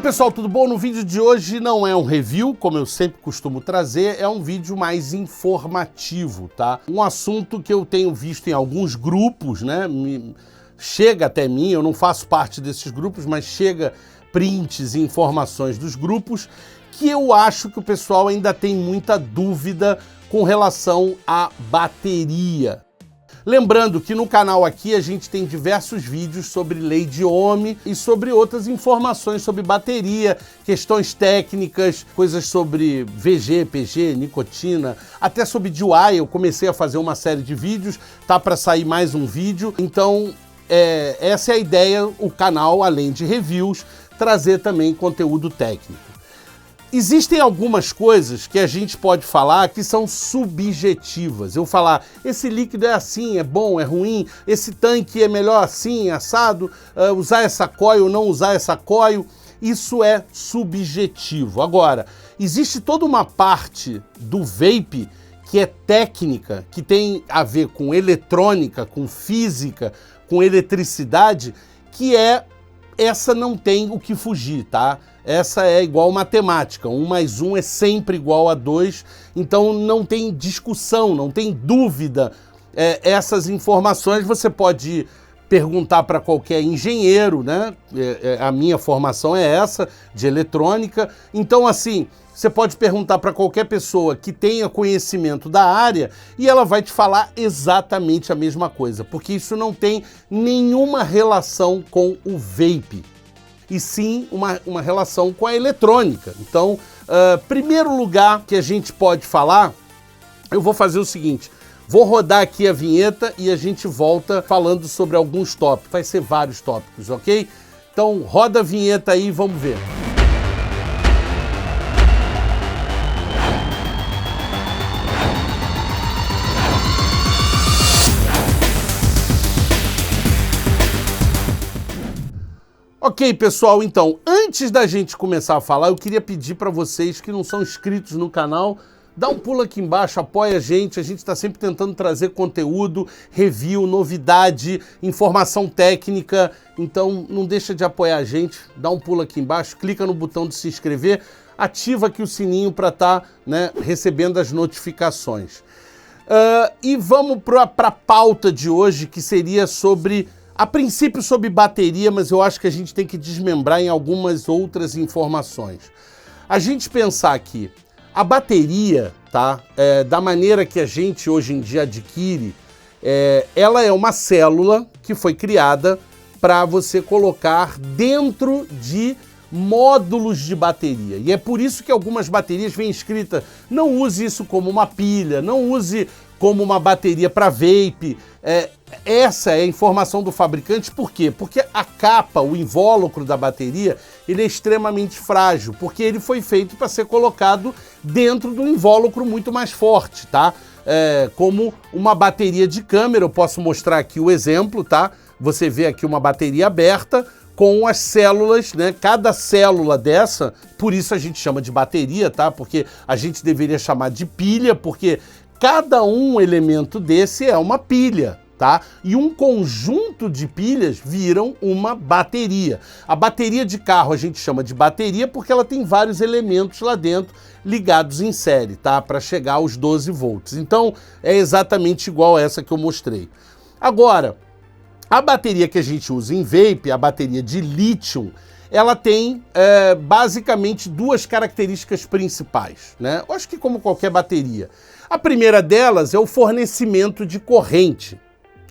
pessoal, tudo bom? No vídeo de hoje não é um review, como eu sempre costumo trazer, é um vídeo mais informativo, tá? Um assunto que eu tenho visto em alguns grupos, né? Chega até mim, eu não faço parte desses grupos, mas chega prints e informações dos grupos que eu acho que o pessoal ainda tem muita dúvida com relação à bateria. Lembrando que no canal aqui a gente tem diversos vídeos sobre lei de Ohm e sobre outras informações sobre bateria, questões técnicas, coisas sobre VG, PG, nicotina, até sobre DIY. Eu comecei a fazer uma série de vídeos, tá para sair mais um vídeo. Então, essa é a ideia, o canal, além de reviews, trazer também conteúdo técnico. Existem algumas coisas que a gente pode falar que são subjetivas. Eu falar, esse líquido é assim, é bom, é ruim, esse tanque é melhor assim, assado, usar essa coil ou não usar essa coil, isso é subjetivo. Agora, existe toda uma parte do vape que é técnica, que tem a ver com eletrônica, com física, com eletricidade, que essa não tem o que fugir, tá? Essa é igual matemática, 1 mais 1 é sempre igual a 2, então não tem discussão, não tem dúvida. Essas informações você pode perguntar para qualquer engenheiro, né? A minha formação é essa, de eletrônica. Então, assim, você pode perguntar para qualquer pessoa que tenha conhecimento da área e ela vai te falar exatamente a mesma coisa, porque isso não tem nenhuma relação com o vape, e sim uma relação com a eletrônica. Então, primeiro lugar que a gente pode falar, eu vou fazer o seguinte, vou rodar aqui a vinheta e a gente volta falando sobre alguns tópicos, vai ser vários tópicos, ok? Então, roda a vinheta aí e vamos ver. Ok, pessoal, então, antes da gente começar a falar, eu queria pedir para vocês que não são inscritos no canal, dá um pulo aqui embaixo, apoia a gente está sempre tentando trazer conteúdo, review, novidade, informação técnica, então não deixa de apoiar a gente, dá um pulo aqui embaixo, clica no botão de se inscrever, ativa aqui o sininho para estar, né, recebendo as notificações. E vamos para a pauta de hoje, que seria sobre... A princípio sobre bateria, mas eu acho que a gente tem que desmembrar em algumas outras informações. A gente pensar que a bateria, tá, da maneira que a gente hoje em dia adquire, ela é uma célula que foi criada para você colocar dentro de módulos de bateria. E é por isso que algumas baterias vêm escritas, não use isso como uma pilha, não use como uma bateria para vape. Essa é a informação do fabricante, por quê? Porque a capa, o invólucro da bateria, ele é extremamente frágil, porque ele foi feito para ser colocado dentro do invólucro muito mais forte, tá? Como uma bateria de câmera, eu posso mostrar aqui o exemplo, tá? Você vê aqui uma bateria aberta com as células, né? Cada célula dessa, por isso a gente chama de bateria, tá? Porque a gente deveria chamar de pilha, porque cada um elemento desse é uma pilha, tá? E um conjunto de pilhas viram uma bateria. A bateria de carro a gente chama de bateria porque ela tem vários elementos lá dentro ligados em série, tá? Para chegar aos 12 volts. Então, é exatamente igual essa que eu mostrei. Agora, a bateria que a gente usa em vape, a bateria de lítio, ela tem basicamente duas características principais, né? Eu acho que como qualquer bateria. A primeira delas é o fornecimento de corrente,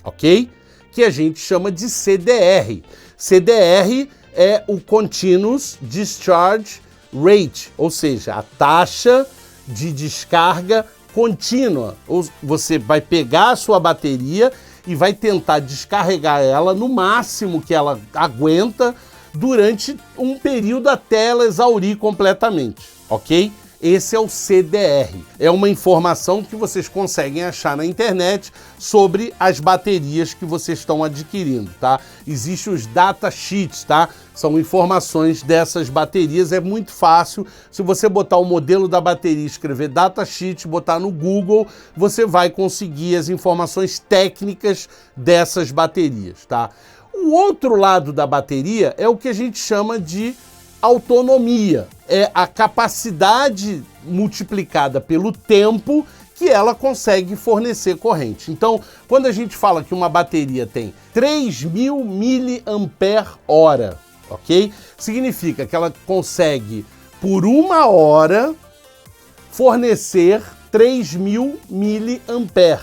ok? Que a gente chama de CDR. CDR é o Continuous Discharge Rate, ou seja, a taxa de descarga contínua. Você vai pegar a sua bateria e vai tentar descarregar ela no máximo que ela aguenta durante um período até ela exaurir completamente, ok? Esse é o CDR. É uma informação que vocês conseguem achar na internet sobre as baterias que vocês estão adquirindo, tá? Existem os datasheets, tá? São informações dessas baterias, é muito fácil. Se você botar o modelo da bateria, escrever datasheet, botar no Google, você vai conseguir as informações técnicas dessas baterias, tá? O outro lado da bateria é o que a gente chama de autonomia. É a capacidade multiplicada pelo tempo que ela consegue fornecer corrente. Então, quando a gente fala que uma bateria tem 3.000 mAh, ok? Significa que ela consegue, por 1 hora, fornecer 3.000 mAh,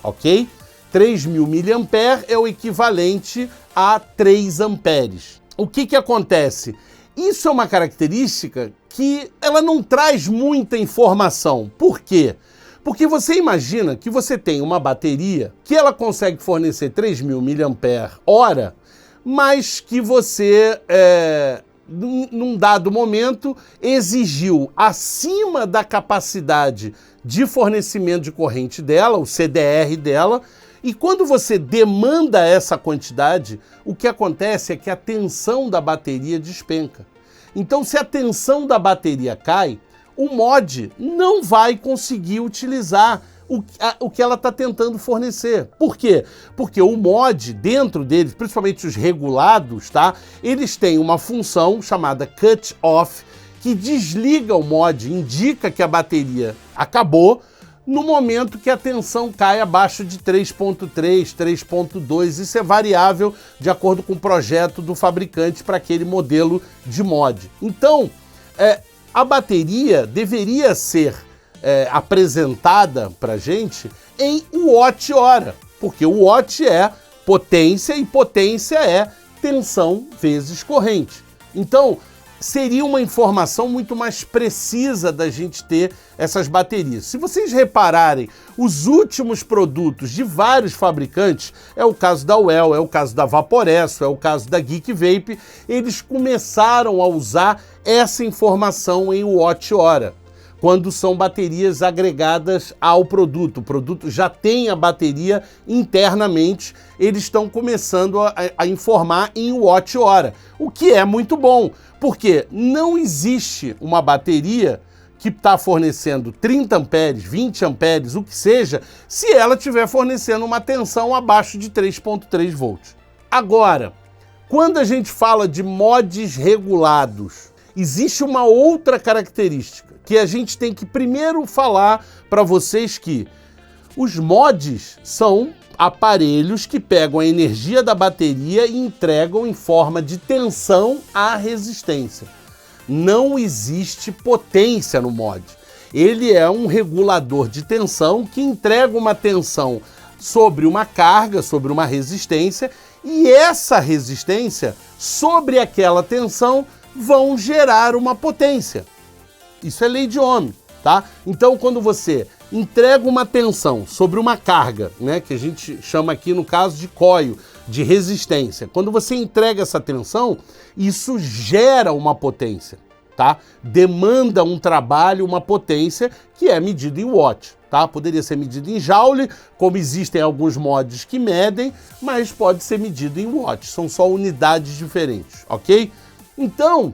ok? 3.000 mAh é o equivalente a 3 amperes. O que acontece? Isso é uma característica que ela não traz muita informação. Por quê? Porque você imagina que você tem uma bateria que ela consegue fornecer 3.000 mAh, mas que você, num dado momento, exigiu acima da capacidade de fornecimento de corrente dela, o CDR dela, e quando você demanda essa quantidade, o que acontece é que a tensão da bateria despenca. Então, se a tensão da bateria cai, o mod não vai conseguir utilizar o que ela está tentando fornecer. Por quê? Porque o mod, dentro deles, principalmente os regulados, tá? Eles têm uma função chamada cut off, que desliga o mod, indica que a bateria acabou, no momento que a tensão cai abaixo de 3.3, 3.2. Isso é variável de acordo com o projeto do fabricante para aquele modelo de mod. Então, a bateria deveria ser apresentada para a gente em watt-hora, porque o watt é potência e potência é tensão vezes corrente. Então, seria uma informação muito mais precisa da gente ter essas baterias. Se vocês repararem, os últimos produtos de vários fabricantes, é o caso da UEL, é o caso da Vaporesso, é o caso da Geek Vape, eles começaram a usar essa informação em watt-hora, quando são baterias agregadas ao produto. O produto já tem a bateria internamente, eles estão começando a informar em watt-hora, o que é muito bom, porque não existe uma bateria que está fornecendo 30 amperes, 20 amperes, o que seja, se ela estiver fornecendo uma tensão abaixo de 3.3 volts. Agora, quando a gente fala de mods regulados, existe uma outra característica que a gente tem que primeiro falar para vocês, que os mods são aparelhos que pegam a energia da bateria e entregam em forma de tensão à resistência. Não existe potência no mod. Ele é um regulador de tensão que entrega uma tensão sobre uma carga, sobre uma resistência, e essa resistência sobre aquela tensão vão gerar uma potência. Isso é lei de Ohm, tá? Então, quando você entrega uma tensão sobre uma carga, né, que a gente chama aqui no caso de coil, de resistência, quando você entrega essa tensão, isso gera uma potência, tá? Demanda um trabalho, uma potência que é medida em watt, tá? Poderia ser medido em joule, como existem alguns mods que medem, mas pode ser medido em watt, são só unidades diferentes, ok? Então,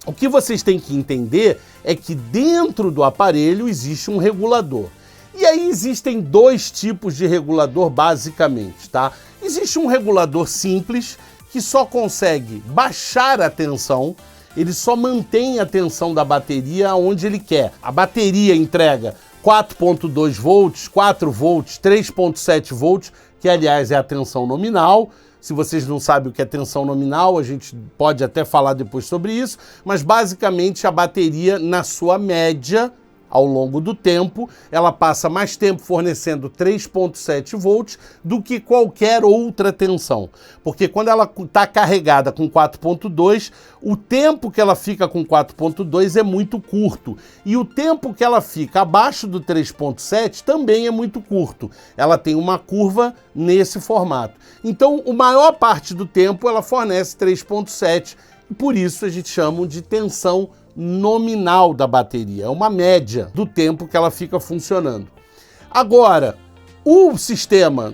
o que vocês têm que entender é que dentro do aparelho existe um regulador. E aí existem dois tipos de regulador basicamente, tá? Existe um regulador simples que só consegue baixar a tensão, ele só mantém a tensão da bateria onde ele quer. A bateria entrega 4.2 volts, 4 volts, 3.7 volts, que aliás é a tensão nominal. Se vocês não sabem o que é tensão nominal, a gente pode até falar depois sobre isso, mas basicamente a bateria, na sua média, ao longo do tempo, ela passa mais tempo fornecendo 3.7 volts do que qualquer outra tensão. Porque quando ela está carregada com 4.2, o tempo que ela fica com 4.2 é muito curto. E o tempo que ela fica abaixo do 3.7 também é muito curto. Ela tem uma curva nesse formato. Então, a maior parte do tempo ela fornece 3.7, e por isso a gente chama de tensão nominal da bateria, é uma média do tempo que ela fica funcionando. Agora, o sistema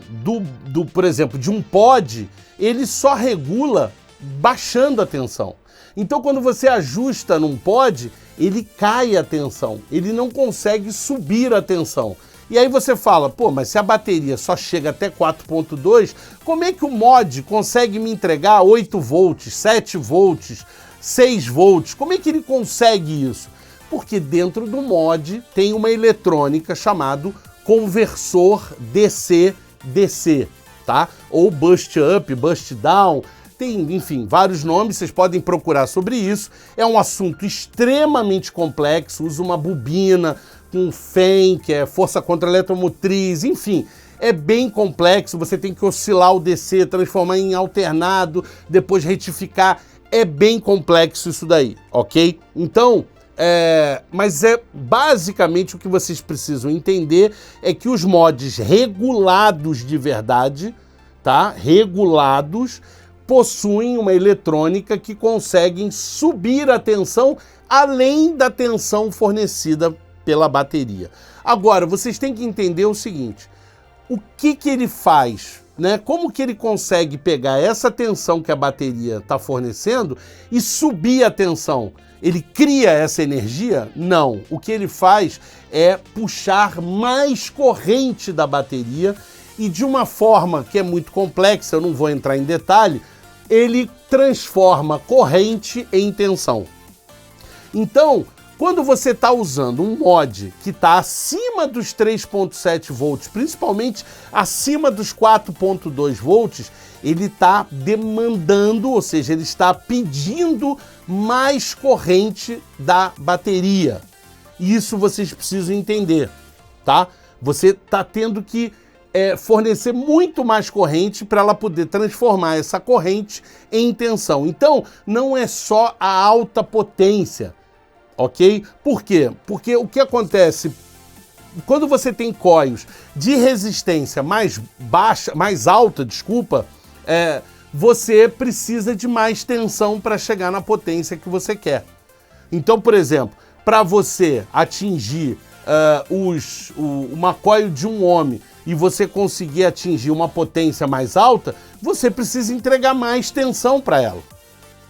por exemplo, de um pod, ele só regula baixando a tensão. Então, quando você ajusta num pod, ele cai a tensão, ele não consegue subir a tensão. E aí você fala, pô, mas se a bateria só chega até 4.2, como é que o mod consegue me entregar 8 volts, 7 volts, 6 volts. Como é que ele consegue isso? Porque dentro do mod tem uma eletrônica chamada conversor DC-DC, tá? Ou boost up, boost down, tem, enfim, vários nomes, vocês podem procurar sobre isso. É um assunto extremamente complexo, usa uma bobina com FEM, que é força contra eletromotriz, enfim, é bem complexo, você tem que oscilar o DC, transformar em alternado, depois retificar, é bem complexo isso daí, ok? Então, mas basicamente o que vocês precisam entender é que os mods regulados de verdade, tá? Regulados, possuem uma eletrônica que conseguem subir a tensão além da tensão fornecida pela bateria. Agora, vocês têm que entender o seguinte, o que ele faz, né? Como que ele consegue pegar essa tensão que a bateria está fornecendo e subir a tensão? Ele cria essa energia? Não. O que ele faz é puxar mais corrente da bateria e de uma forma que é muito complexa, eu não vou entrar em detalhe, ele transforma corrente em tensão. Então, quando você está usando um mod que está acima dos 3.7 volts, principalmente acima dos 4.2 volts, ele está demandando, ou seja, ele está pedindo mais corrente da bateria. Isso vocês precisam entender, tá? Você está tendo que fornecer muito mais corrente para ela poder transformar essa corrente em tensão. Então, não é só a alta potência, ok? Por quê? Porque o que acontece quando você tem coils de resistência mais baixa, mais alta, desculpa, você precisa de mais tensão para chegar na potência que você quer. Então, por exemplo, para você atingir uma coil de 1 ohm e você conseguir atingir uma potência mais alta, você precisa entregar mais tensão para ela,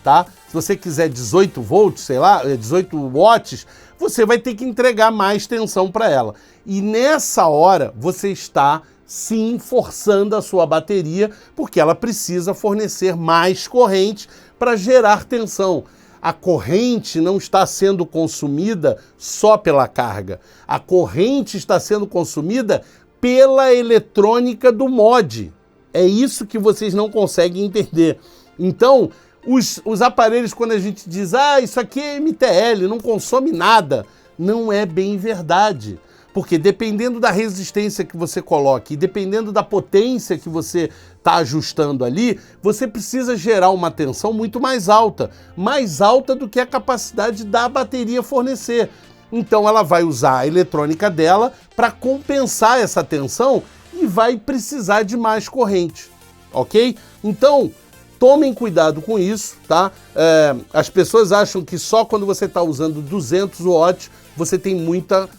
tá? Se você quiser 18 volts, sei lá, 18 watts, você vai ter que entregar mais tensão para ela. E nessa hora, você está, sim, forçando a sua bateria, porque ela precisa fornecer mais corrente para gerar tensão. A corrente não está sendo consumida só pela carga. A corrente está sendo consumida pela eletrônica do mod. É isso que vocês não conseguem entender. Então, os aparelhos, quando a gente diz, isso aqui é MTL, não consome nada, não é bem verdade. Porque dependendo da resistência que você coloque e dependendo da potência que você está ajustando ali, você precisa gerar uma tensão muito mais alta do que a capacidade da bateria fornecer. Então ela vai usar a eletrônica dela para compensar essa tensão e vai precisar de mais corrente, ok? Então, tomem cuidado com isso, tá? As pessoas acham que só quando você está usando 200 watts você tem muita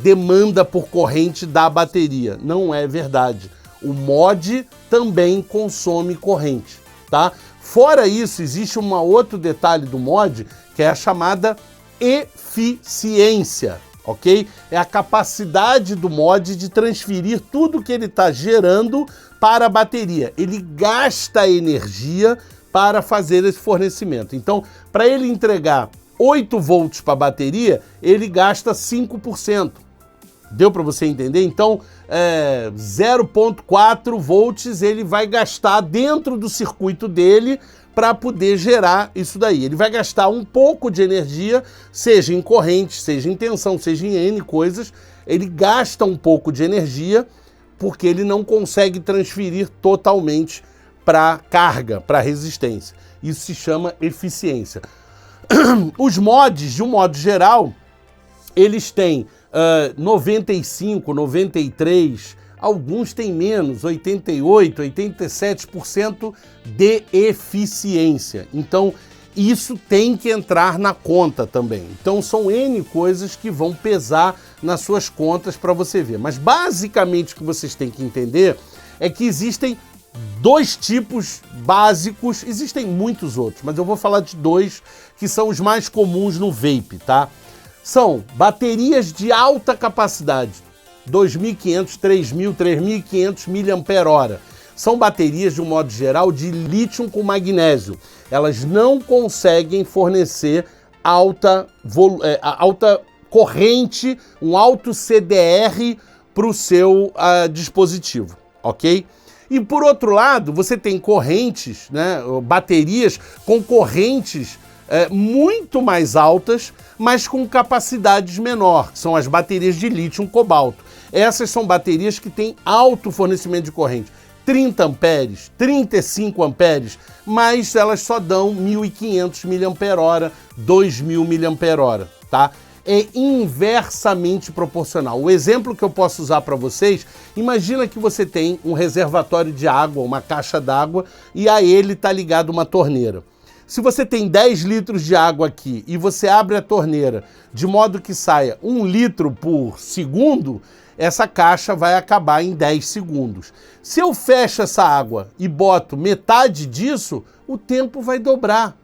demanda por corrente da bateria. Não é verdade. O mod também consome corrente, tá? Fora isso, existe um outro detalhe do mod, que é a chamada eficiência, ok? É a capacidade do mod de transferir tudo que ele está gerando para a bateria. Ele gasta energia para fazer esse fornecimento. Então, para ele entregar 8 volts para a bateria, ele gasta 5%. Deu para você entender? Então, 0,4 volts ele vai gastar dentro do circuito dele para poder gerar isso daí. Ele vai gastar um pouco de energia, seja em corrente, seja em tensão, seja em N coisas. Ele gasta um pouco de energia porque ele não consegue transferir totalmente para carga, para resistência. Isso se chama eficiência. Os mods, de um modo geral, eles têm 95, 93, alguns têm menos, 88, 87% de eficiência. Então, isso tem que entrar na conta também. Então, são N coisas que vão pesar nas suas contas para você ver. Mas, basicamente, o que vocês têm que entender é que existem 2 tipos básicos, existem muitos outros, mas eu vou falar de 2 que são os mais comuns no vape, tá? São baterias de alta capacidade, 2.500, 3.000, 3.500 mAh. são baterias, de um modo geral, de lítio com magnésio. Elas não conseguem fornecer alta corrente, um alto CDR para o seu dispositivo, ok? E por outro lado, você tem correntes, né, baterias com correntes muito mais altas, mas com capacidades menor, que são as baterias de lítio-cobalto. Essas são baterias que têm alto fornecimento de corrente, 30 amperes, 35 amperes, mas elas só dão 1.500 mAh, 2.000 mAh, tá? É inversamente proporcional. O exemplo que eu posso usar para vocês, imagina que você tem um reservatório de água, uma caixa d'água, e a ele está ligado uma torneira. Se você tem 10 litros de água aqui e você abre a torneira de modo que saia 1 litro por segundo, essa caixa vai acabar em 10 segundos. Se eu fecho essa água e boto metade disso, o tempo vai dobrar.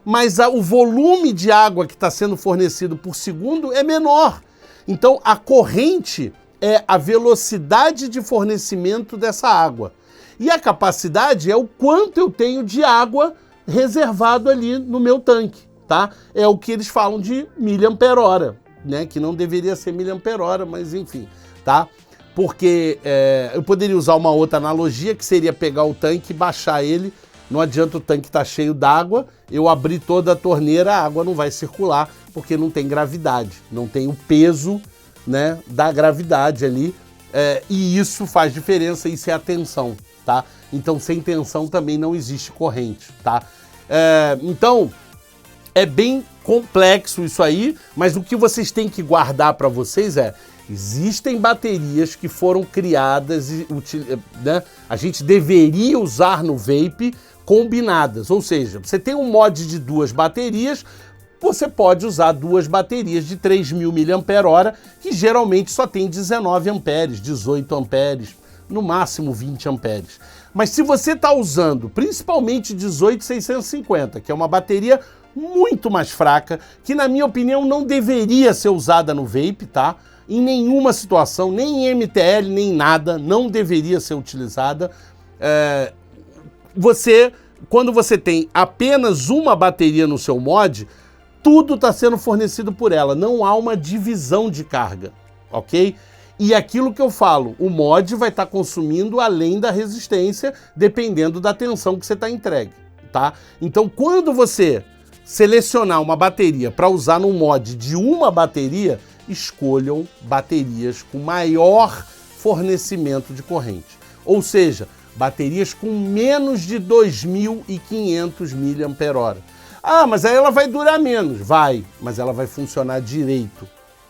Mas o volume de água que está sendo fornecido por segundo é menor. Então, a corrente é a velocidade de fornecimento dessa água. E a capacidade é o quanto eu tenho de água reservado ali no meu tanque, tá? É o que eles falam de miliampere-hora, né? Que não deveria ser miliampere-hora, mas enfim, tá? Porque eu poderia usar uma outra analogia, que seria pegar o tanque e baixar ele. Não adianta o tanque estar cheio d'água, eu abrir toda a torneira, a água não vai circular, porque não tem gravidade, não tem o peso, né, da gravidade ali, e isso faz diferença, isso é a tensão, tá? Então, sem tensão também não existe corrente, tá? Então, é bem complexo isso aí, mas o que vocês têm que guardar para vocês existem baterias que foram criadas, né, a gente deveria usar no vape combinadas, ou seja, você tem um mod de 2 baterias, você pode usar 2 baterias de 3.000 mAh, que geralmente só tem 19 amperes, 18 amperes, no máximo 20 amperes. Mas se você está usando principalmente 18650, que é uma bateria muito mais fraca, que na minha opinião não deveria ser usada no vape, tá? Em nenhuma situação, nem em MTL, nem nada, não deveria ser utilizada. Quando você tem apenas uma bateria no seu mod, tudo está sendo fornecido por ela, não há uma divisão de carga, ok? E aquilo que eu falo, o mod vai estar consumindo além da resistência, dependendo da tensão que você está entregue, tá? Então, quando você selecionar uma bateria para usar no mod de uma bateria, escolham baterias com maior fornecimento de corrente. Ou seja, baterias com menos de 2.500 mAh. Ah, mas aí ela vai durar menos. Vai, mas ela vai funcionar direito,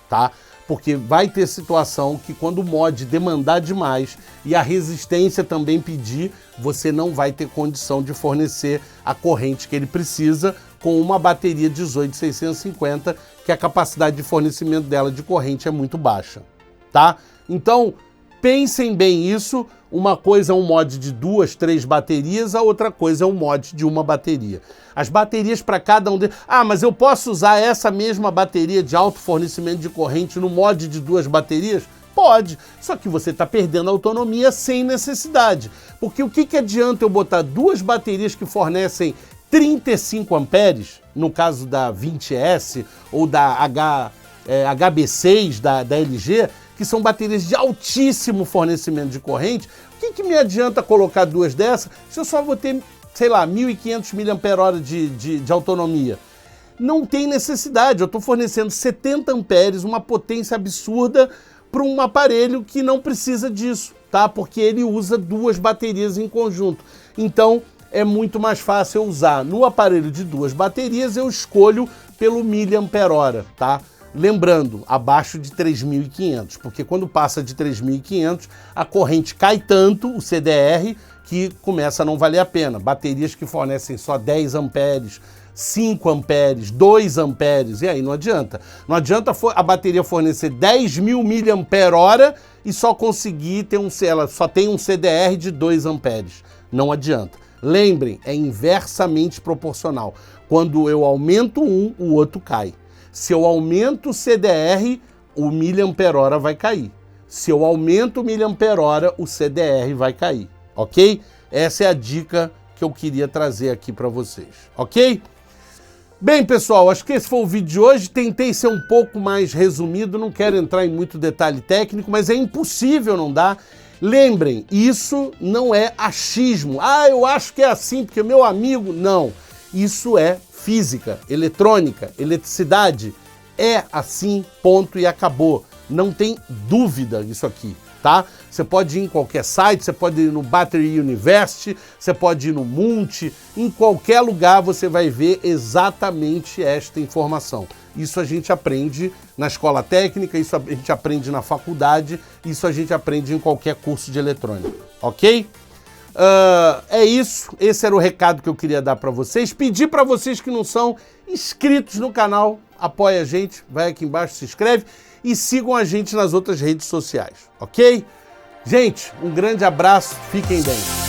tá? Porque vai ter situação que quando o mod demandar demais e a resistência também pedir, você não vai ter condição de fornecer a corrente que ele precisa com uma bateria 18650, que a capacidade de fornecimento dela de corrente é muito baixa, tá? Então, pensem bem isso, uma coisa é um mod de 2, 3 baterias, a outra coisa é um mod de uma bateria. As baterias para cada um deles... Ah, mas eu posso usar essa mesma bateria de alto fornecimento de corrente no mod de 2 baterias? Pode, só que você está perdendo autonomia sem necessidade. Porque o que adianta eu botar 2 baterias que fornecem 35 amperes, no caso da 20S ou da HB6 da LG, que são baterias de altíssimo fornecimento de corrente? O que me adianta colocar 2 dessas se eu só vou ter, sei lá, 1.500 mAh de autonomia? Não tem necessidade, eu estou fornecendo 70 amperes, uma potência absurda para um aparelho que não precisa disso, tá? Porque ele usa 2 baterias em conjunto. Então, é muito mais fácil eu usar no aparelho de 2 baterias, eu escolho pelo miliampere-hora, tá? Lembrando, abaixo de 3.500, porque quando passa de 3.500, a corrente cai tanto, o CDR, que começa a não valer a pena. Baterias que fornecem só 10 amperes, 5 amperes, 2 amperes, e aí não adianta. Não adianta a bateria fornecer 10.000 mAh e só conseguir ter ela só tem um CDR de 2 amperes. Não adianta. Lembrem, é inversamente proporcional. Quando eu aumento um, o outro cai. Se eu aumento o CDR, o miliampere-hora vai cair. Se eu aumento o miliampere-hora, o CDR vai cair. ok? Essa é a dica que eu queria trazer aqui para vocês, ok? Bem, pessoal, acho que esse foi o vídeo de hoje. Tentei ser um pouco mais resumido, não quero entrar em muito detalhe técnico, mas é impossível não dar. Lembrem, isso não é achismo. Ah, eu acho que é assim porque meu amigo... Não, isso é física, eletrônica, eletricidade. É assim, ponto e acabou. Não tem dúvida isso aqui, tá? Você pode ir em qualquer site, você pode ir no Battery University, você pode ir no Multi, em qualquer lugar você vai ver exatamente esta informação. Isso a gente aprende na escola técnica, isso a gente aprende na faculdade, isso a gente aprende em qualquer curso de eletrônica, ok? É isso, esse era o recado que eu queria dar para vocês. Pedir para vocês que não são inscritos no canal, apoia a gente, vai aqui embaixo, se inscreve e sigam a gente nas outras redes sociais, ok? Gente, um grande abraço, fiquem bem.